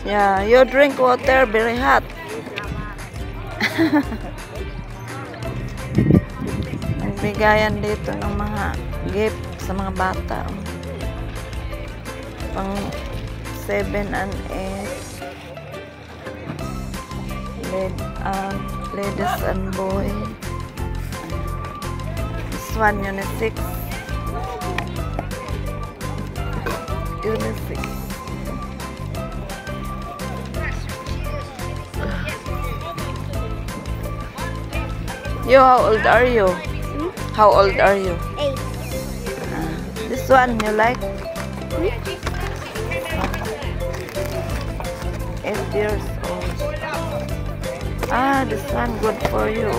Yeah, you drink water very hot. Nagbigayan dito ng mga gift sa mga bata. Pang 7 and 8. Ladies and boy. This one unisex. Unisex. You, how old are you? How old are you? 8. This one you like? 8 years old. This one good for you.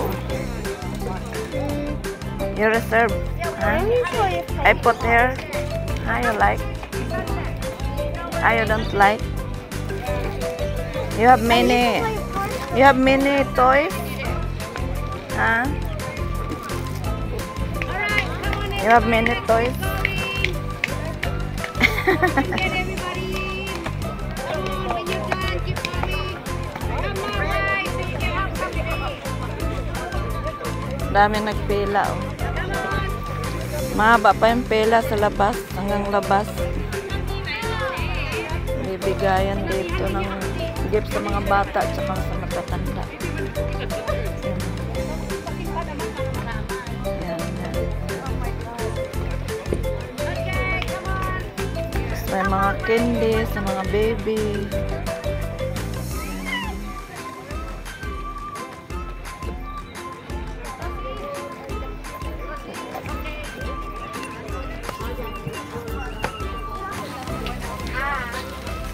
You reserve? Huh? I put here. You like? You don't like? You have many. You have many toys. Huh? You have many toys. Dami nagpila, oh. Mahaba pa yung pila sa labas, hanggang labas. Bibigayan dito ng gift sa mga bata at saka sa matatanda. May mga candy sa mga baby.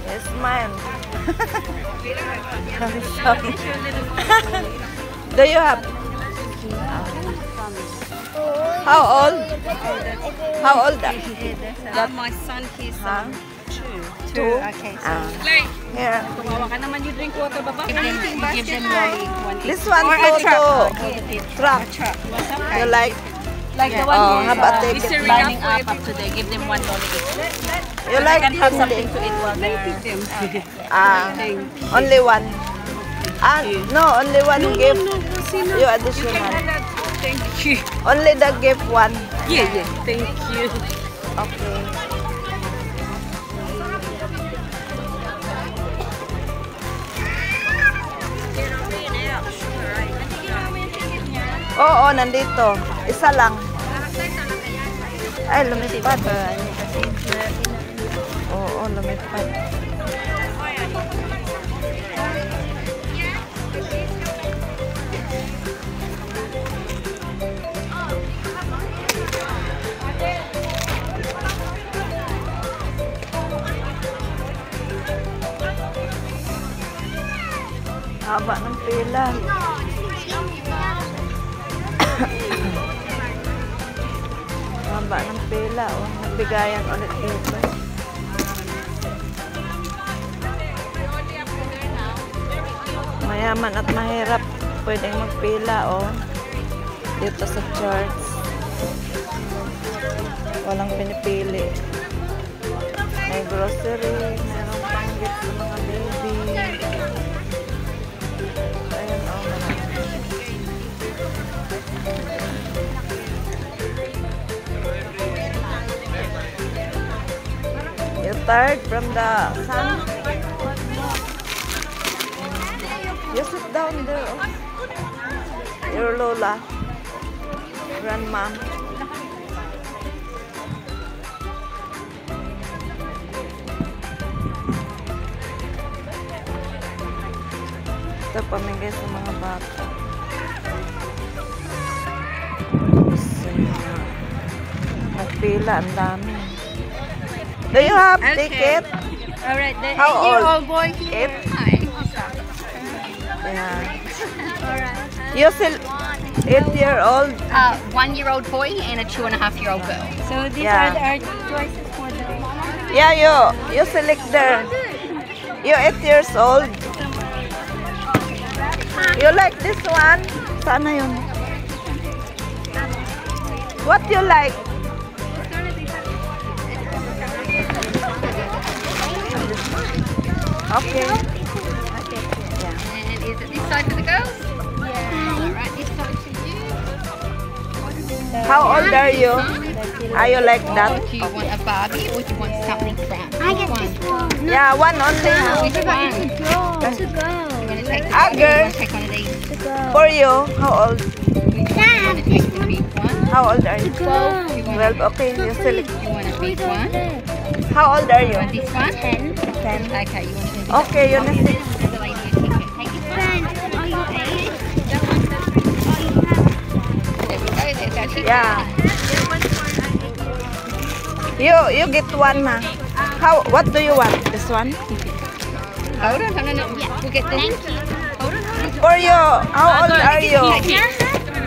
Yes, mine. Do you have? How old? How old? My son, he's 2. 2? Okay. Here. Kumawa ka naman, you drink water, baba. Give them like one. This one Or to truck. You like? Like the one How about who's take it? lining up today. Give them $1 each. You like Can have candy? something to eat while they're Only one. No, only one gift. You additional. Thank you. Only the gift one. Yeah. Thank you. Okay. Oo, nandito. Isa lang. Ay, lumipad. Oo, lumipad. Haba ng pila. Haba ng pila. Nagbigayan ulit dito. Mayaman at mahirap pwedeng magpila dito sa church. Walang pinipili. May grocery, mayroong panggit sa mga baby. Ayan, You tired from the sun? You sit down there. Your Lola, grandma. Ito pamigay sa mga bata. Nagpila, ang dami. Do you have ticket? Alright, the How old? 8-year-old boy here. 8? Yeah. You still 8-year-old? 1-year-old boy and a 2.5-year-old girl. So these Yeah. are our choices for the... Yeah, you select there. You 8 years old. You like this one? Sana yun. What you like? Okay. Yeah. And is it this side for the girls? Alright, this side for you. How old are you? Are you like that? Do you want a Barbie or do you want something from? I get this one. Yeah, one only. Which one? To go. I'm going to take Ah, this. girl. Take one of these. For you, how old? Which one? You want to take the big one? How old are you? 12. You want 12. Okay, you select. You want a big one? How old are You want you? this one? 10. 10. Okay, you want to Okay, you're na 6. There's a lady who can take this one. Friend, are you 8? There we go. There's our ticket. Yeah. You get one na. How? What do you want? This one? Hold on. No. We'll get this. Hold on. For you, how old are you?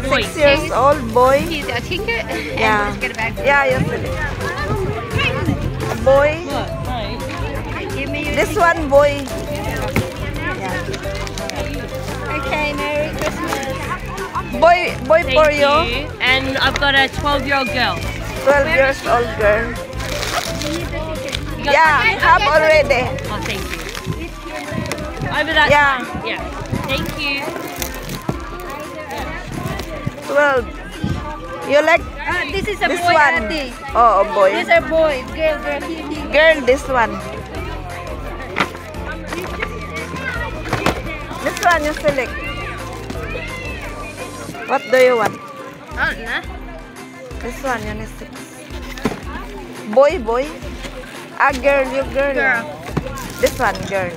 6 years old, boy. Here's our ticket. And Yeah. we'll just get it back. Yeah, you select. A boy. Give me your This one, boy. Okay, Merry Christmas. Boy for Thank you. And I've got a 12-year-old girl. 12 years old girl. You got Yeah, have already. Oh, thank you. Over that Yeah. side. Yeah. Thank you. 12. You like This is a this boy, one? Ate. Oh, a boy. This is a boy. Girl, here. Girl, this one. This one you select. What do you want? This one, you need 6. Boy. Ah, girl, you girl. This one, girl.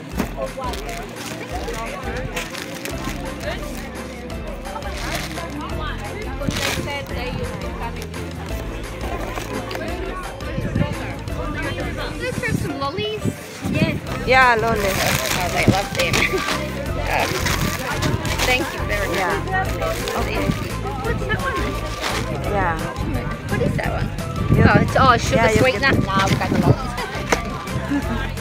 Let's grab some lollies. Yeah, Loli. Oh, they love them. Thank you very much. Yeah. Okay. What's that one? Yeah. What is that one? You- Oh, it's sugar Yeah, you sweetener. can- No, we've got the lollies.